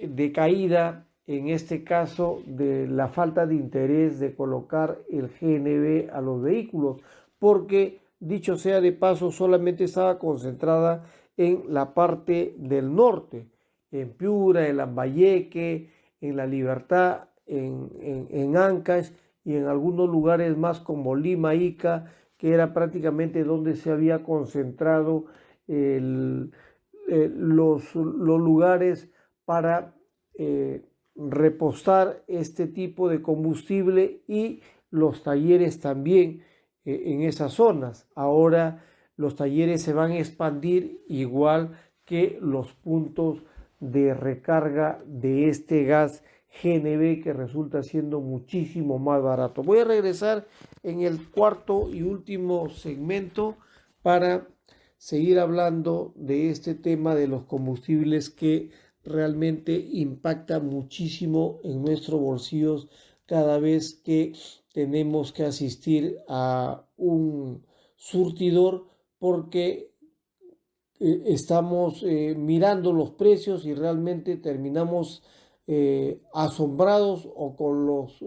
de caída, en este caso de la falta de interés de colocar el GNB a los vehículos, porque dicho sea de paso, solamente estaba concentrada en la parte del norte, en Piura, en Lambayeque, en La Libertad, en Ancash y en algunos lugares más como Lima, Ica, que era prácticamente donde se había concentrado los lugares para repostar este tipo de combustible, y los talleres también en esas zonas. Ahora los talleres se van a expandir, igual que los puntos de recarga de este gas GNB, que resulta siendo muchísimo más barato. Voy a regresar en el cuarto y último segmento para seguir hablando de este tema de los combustibles, que realmente impacta muchísimo en nuestros bolsillos cada vez que tenemos que asistir a un surtidor, porque estamos mirando los precios y realmente terminamos asombrados o con los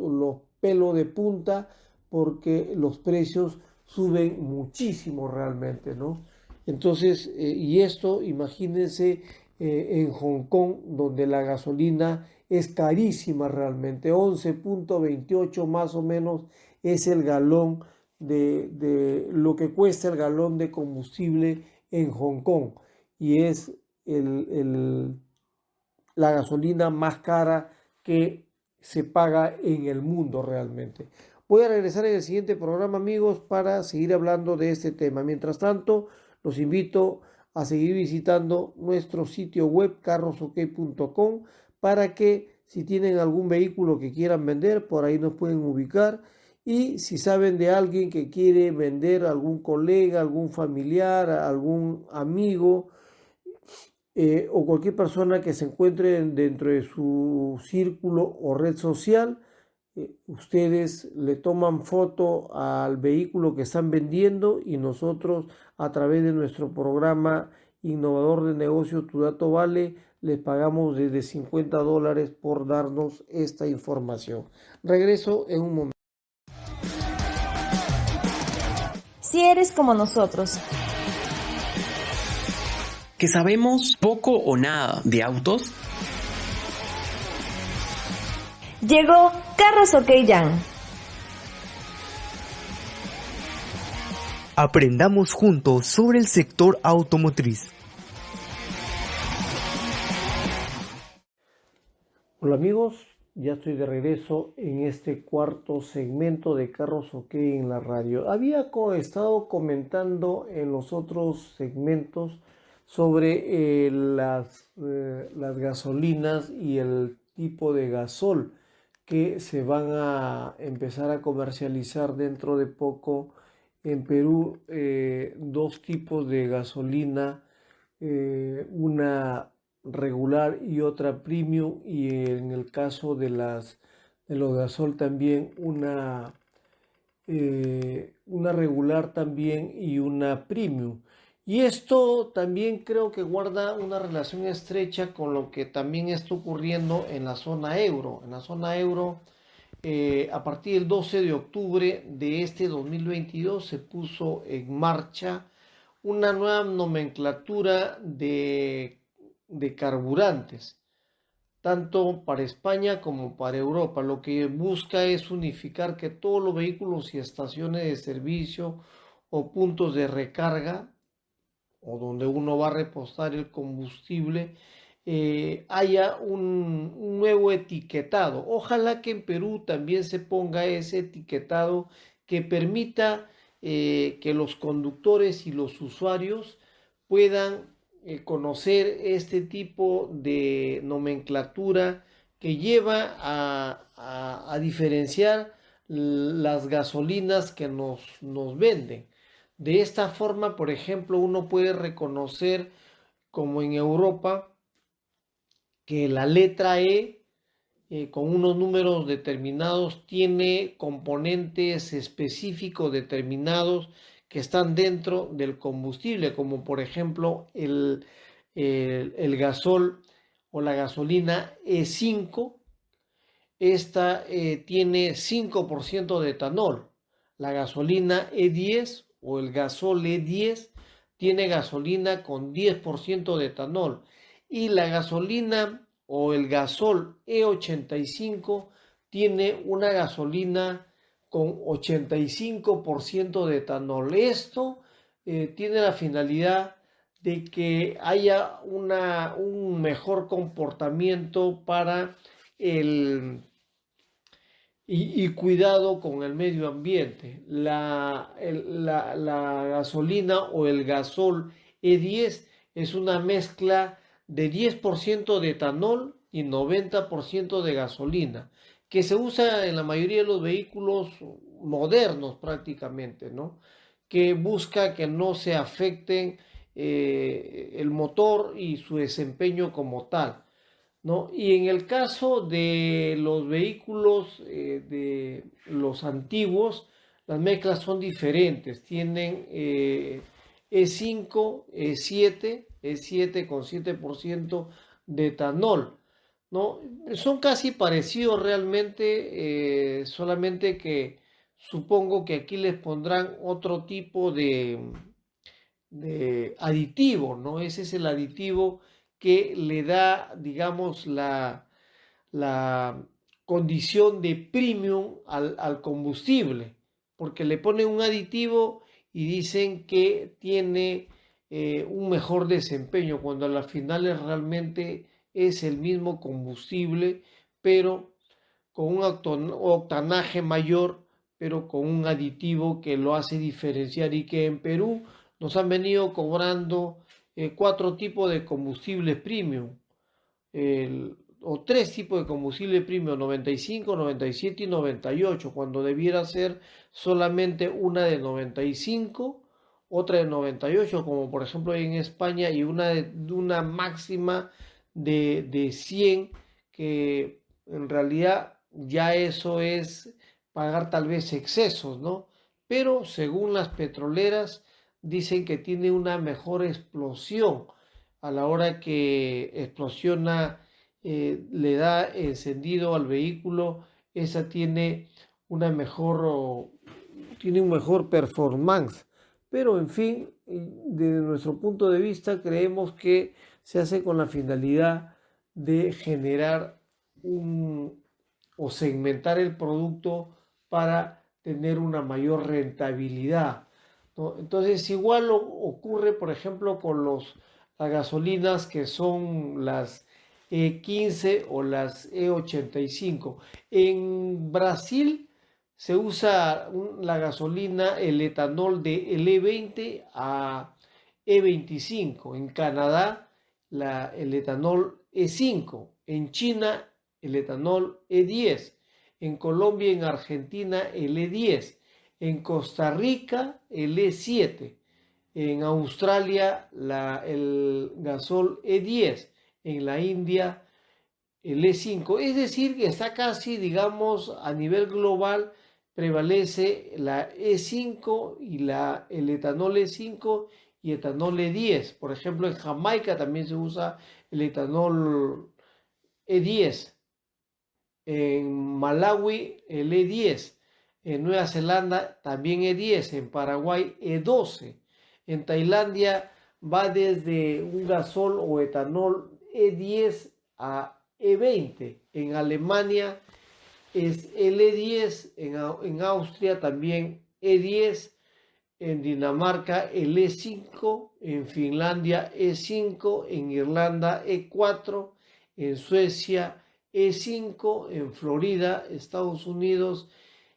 pelos de punta, porque los precios suben muchísimo realmente, ¿no? Entonces, y esto, imagínense, en Hong Kong, donde la gasolina es carísima realmente, 11.28 más o menos es el galón de lo que cuesta el galón de combustible en Hong Kong, y es la gasolina más cara que se paga en el mundo realmente. Voy a regresar en el siguiente programa, amigos, para seguir hablando de este tema. Mientras tanto, los invito a seguir visitando nuestro sitio web carrosok.com para que si tienen algún vehículo que quieran vender, por ahí nos pueden ubicar. Y si saben de alguien que quiere vender, algún colega, algún familiar, algún amigo, o cualquier persona que se encuentre dentro de su círculo o red social, ustedes le toman foto al vehículo que están vendiendo y nosotros a través de nuestro programa innovador de negocio Tu Dato Vale les pagamos desde $50 por darnos esta información. Regreso en un momento. Si eres como nosotros, que sabemos poco o nada de autos, llegó Carros OK Jan. Aprendamos juntos sobre el sector automotriz. Hola amigos, ya estoy de regreso en este cuarto segmento de Carros OK en la radio. Había estado comentando en los otros segmentos sobre las gasolinas y el tipo de gasol que se van a empezar a comercializar dentro de poco en Perú. Dos tipos de gasolina, una regular y otra premium, y en el caso de los gasol también una regular también y una premium. Y esto también creo que guarda una relación estrecha con lo que también está ocurriendo en la zona euro. En la zona euro, a partir del 12 de octubre de este 2022 se puso en marcha una nueva nomenclatura de carburantes, tanto para España como para Europa. Lo que busca es unificar que todos los vehículos y estaciones de servicio o puntos de recarga, o donde uno va a repostar el combustible, haya un nuevo etiquetado. Ojalá que en Perú también se ponga ese etiquetado que permita que los conductores y los usuarios puedan conocer este tipo de nomenclatura que lleva a diferenciar las gasolinas que nos venden. De esta forma, por ejemplo, uno puede reconocer, como en Europa, que la letra E, con unos números determinados, tiene componentes específicos determinados que están dentro del combustible, como por ejemplo el gasol o la gasolina E5. Esta tiene 5% de etanol. La gasolina E10 o el gasol E10 tiene gasolina con 10% de etanol, y la gasolina o el gasol E85 tiene una gasolina con 85% de etanol. Esto tiene la finalidad de que haya un mejor comportamiento para y cuidado con el medio ambiente. La gasolina o el gasol E10 es una mezcla de 10% de etanol y 90% de gasolina, que se usa en la mayoría de los vehículos modernos prácticamente, ¿no? Que busca que no se afecten el motor y su desempeño como tal, ¿no? Y en el caso de los vehículos de los antiguos, las mezclas son diferentes. Tienen E5, E7 con 7% de etanol, ¿no? Son casi parecidos realmente, solamente que supongo que aquí les pondrán otro tipo de aditivo, ¿no? Ese es el aditivo que le da, digamos, la condición de premium al combustible, porque le ponen un aditivo y dicen que tiene un mejor desempeño, cuando a la final realmente es el mismo combustible, pero con un octanaje mayor, pero con un aditivo que lo hace diferenciar, y que en Perú nos han venido cobrando 4 tipos de combustibles premium, o 3 tipos de combustible premium, 95, 97 y 98, cuando debiera ser solamente una de 95, otra de 98, como por ejemplo en España, y una máxima de 100, que en realidad ya eso es pagar tal vez excesos, ¿no? Pero según las petroleras dicen que tiene una mejor explosión a la hora que explosiona, le da encendido al vehículo. Esa tiene una mejor, tiene un mejor performance. Pero en fin, desde nuestro punto de vista creemos que se hace con la finalidad de generar o segmentar el producto para tener una mayor rentabilidad, ¿no? Entonces igual ocurre, por ejemplo, con las gasolinas que son las E15 o las E85. En Brasil se usa la gasolina, el etanol de el E20 a E25. En Canadá el etanol E5. En China el etanol E10. En Colombia y en Argentina el E10. En Costa Rica el E7. En Australia el gasol E10. En la India el E5. Es decir, que está casi, digamos, a nivel global prevalece la E5 y el etanol E5 y etanol E10. Por ejemplo, en Jamaica también se usa el etanol E10. En Malawi el E10, en Nueva Zelanda también E10, en Paraguay E12, en Tailandia va desde un gasol o etanol E10 a E20, en Alemania es el E10, en Austria también E10, en Dinamarca el E5, en Finlandia E5, en Irlanda E4, en Suecia E5, en Florida, Estados Unidos,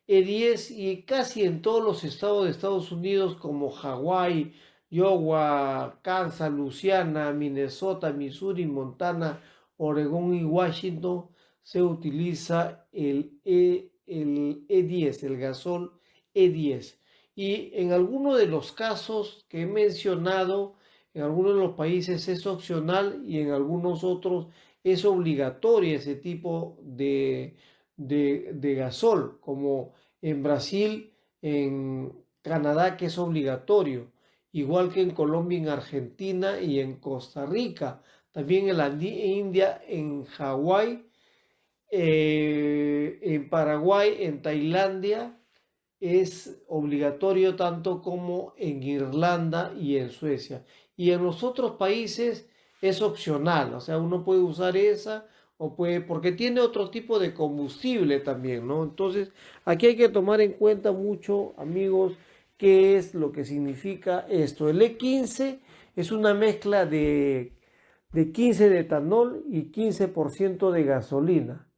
E10, y casi en todos los estados de Estados Unidos como Hawái, Iowa, Kansas, Luisiana, Minnesota, Missouri, Montana, Oregón y Washington se utiliza el E10, el gasol E10. Y en algunos de los casos que he mencionado, en algunos de los países es opcional y en algunos otros es obligatorio ese tipo de gasol, como en Brasil, en Canadá, que es obligatorio, igual que en Colombia, en Argentina y en Costa Rica, también en la India, en Hawái, en Paraguay, en Tailandia. Es obligatorio tanto como en Irlanda y en Suecia. Y en los otros países es opcional, o sea, uno puede usar esa o puede, porque tiene otro tipo de combustible también, ¿no? Entonces, aquí hay que tomar en cuenta mucho, amigos, qué es lo que significa esto. El E15 es una mezcla de 15 de etanol y 15% de gasolina.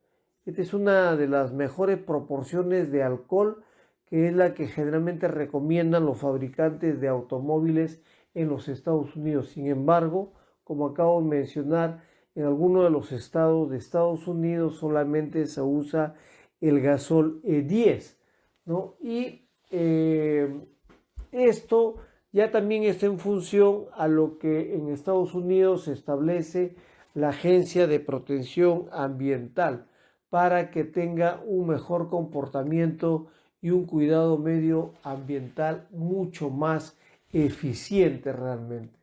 Esta es una de las mejores proporciones de alcohol, que es la que generalmente recomiendan los fabricantes de automóviles en los Estados Unidos. Sin embargo, como acabo de mencionar, en algunos de los estados de Estados Unidos solamente se usa el gasol E10, ¿no? Y esto ya también está en función a lo que en Estados Unidos se establece la Agencia de Protección Ambiental, para que tenga un mejor comportamiento y un cuidado medioambiental mucho más eficiente realmente.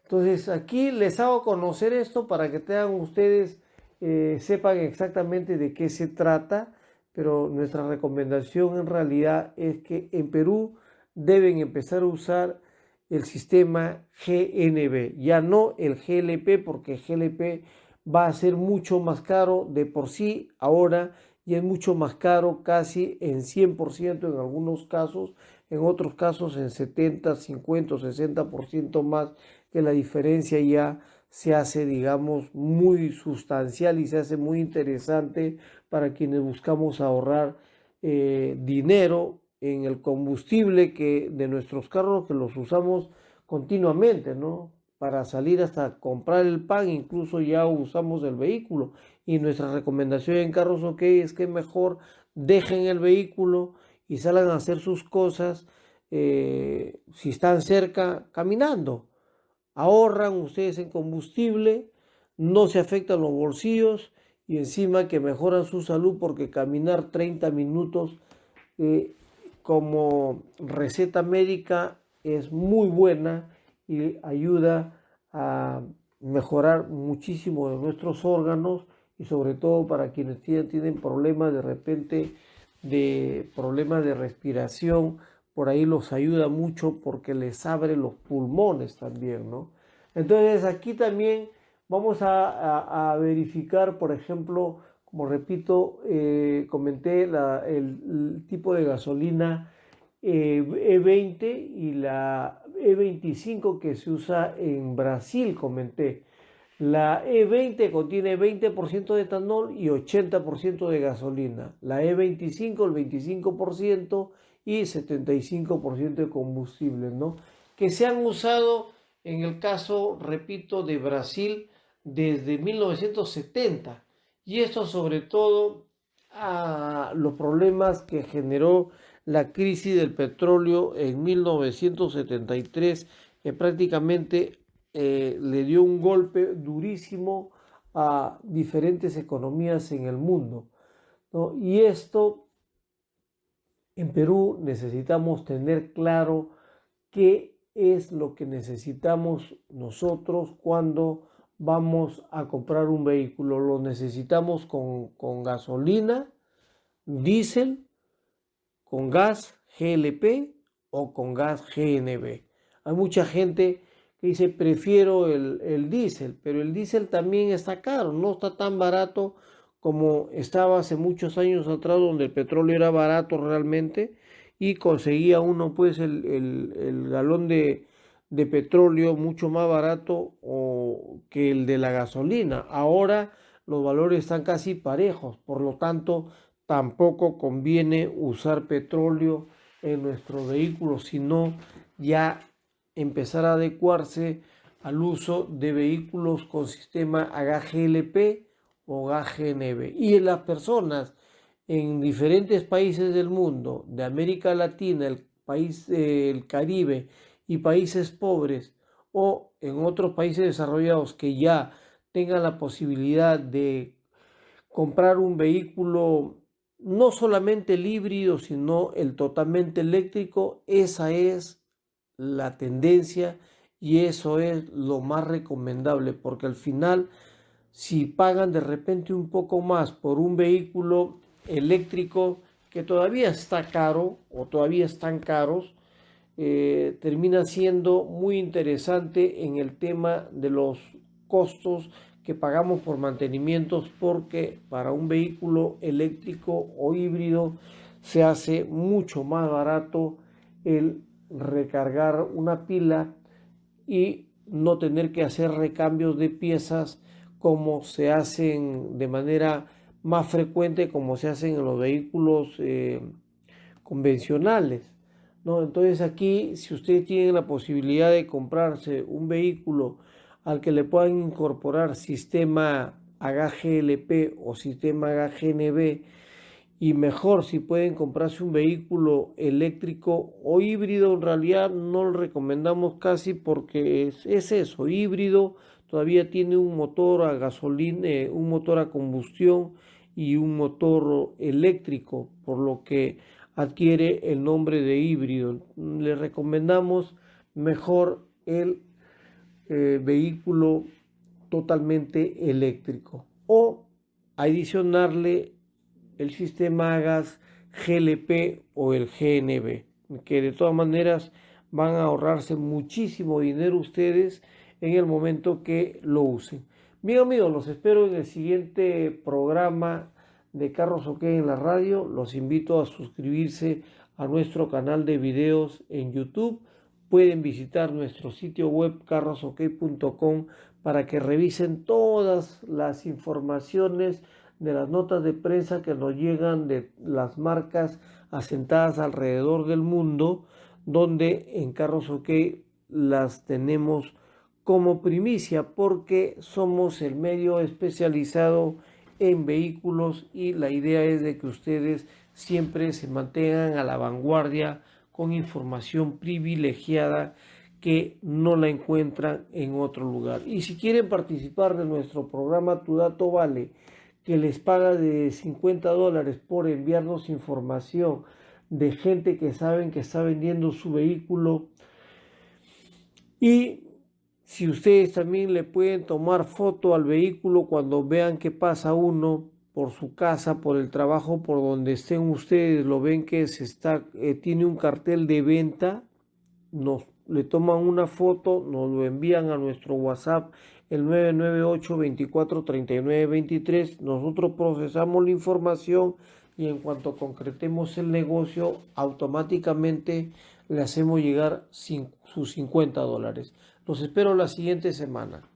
Entonces aquí les hago conocer esto para que tengan ustedes, sepan exactamente de qué se trata, pero nuestra recomendación en realidad es que en Perú deben empezar a usar el sistema GNB, ya no el GLP, porque GLP va a ser mucho más caro de por sí ahora, y es mucho más caro, casi en 100% en algunos casos, en otros casos en 70, 50 o 60% más, que la diferencia ya se hace, digamos, muy sustancial y se hace muy interesante para quienes buscamos ahorrar dinero en el combustible de nuestros carros, que los usamos continuamente, ¿no? para salir hasta comprar el pan, incluso ya usamos el vehículo. Y nuestra recomendación en Carros OK es que mejor dejen el vehículo y salgan a hacer sus cosas, si están cerca, caminando. Ahorran ustedes en combustible, no se afectan los bolsillos y encima que mejoran su salud, porque caminar 30 minutos como receta médica es muy buena y ayuda a mejorar muchísimo de nuestros órganos, y sobre todo para quienes tienen problemas de repente de problemas de respiración, por ahí los ayuda mucho porque les abre los pulmones también, ¿no? Entonces aquí también vamos a verificar, por ejemplo, como repito, comenté el tipo de gasolina E20 y la E25 que se usa en Brasil, comenté. La E20 contiene 20% de etanol y 80% de gasolina. La E25 el 25% y 75% de combustible, ¿no? Que se han usado en el caso, repito, de Brasil desde 1970. Y esto sobre todo a los problemas que generó la crisis del petróleo en 1973, que prácticamente le dio un golpe durísimo a diferentes economías en el mundo, ¿no? Y esto en Perú necesitamos tener claro qué es lo que necesitamos nosotros cuando vamos a comprar un vehículo. Lo necesitamos con gasolina, diésel, con gas GLP o con gas GNB. Hay mucha gente que dice prefiero el diésel, pero el diésel también está caro, no está tan barato como estaba hace muchos años atrás, donde el petróleo era barato realmente y conseguía uno pues el galón de petróleo mucho más barato que el de la gasolina. Ahora los valores están casi parejos, por lo tanto tampoco conviene usar petróleo en nuestro vehículo, sino ya empezar a adecuarse al uso de vehículos con sistema a gas GLP o gas GNB. Y en las personas en diferentes países del mundo, de América Latina, el Caribe y países pobres, o en otros países desarrollados que ya tengan la posibilidad de comprar un vehículo, no solamente el híbrido, sino el totalmente eléctrico, esa es la tendencia y eso es lo más recomendable, porque al final, si pagan de repente un poco más por un vehículo eléctrico que todavía está caro o todavía están caros, termina siendo muy interesante en el tema de los costos que pagamos por mantenimientos, porque para un vehículo eléctrico o híbrido se hace mucho más barato el recargar una pila y no tener que hacer recambios de piezas como se hacen de manera más frecuente, como se hacen en los vehículos convencionales, ¿no? Entonces aquí, si ustedes tienen la posibilidad de comprarse un vehículo al que le puedan incorporar sistema a gas GLP o sistema a gas GNB, y mejor si pueden comprarse un vehículo eléctrico o híbrido, en realidad no lo recomendamos casi, porque es eso, híbrido, todavía tiene un motor a gasolina, un motor a combustión y un motor eléctrico, por lo que adquiere el nombre de híbrido. Les recomendamos mejor el vehículo totalmente eléctrico o adicionarle el sistema a gas GLP o el GNB, que de todas maneras van a ahorrarse muchísimo dinero ustedes en el momento que lo usen. Bien amigos, los espero en el siguiente programa de Carros OK en la radio. Los invito a suscribirse a nuestro canal de videos en YouTube. Pueden visitar nuestro sitio web carrosok.com para que revisen todas las informaciones de las notas de prensa que nos llegan de las marcas asentadas alrededor del mundo, donde en Carros OK las tenemos como primicia porque somos el medio especializado en vehículos y la idea es de que ustedes siempre se mantengan a la vanguardia con información privilegiada que no la encuentran en otro lugar. Y si quieren participar de nuestro programa Tu Dato Vale, que les paga de $50 por enviarnos información de gente que saben que está vendiendo su vehículo, y si ustedes también le pueden tomar foto al vehículo cuando vean que pasa uno por su casa, por el trabajo, por donde estén ustedes, lo ven que tiene un cartel de venta, le toman una foto, nos lo envían a nuestro WhatsApp, el 998-2439-23. Nosotros procesamos la información y en cuanto concretemos el negocio, automáticamente le hacemos llegar sus $50. Los espero la siguiente semana.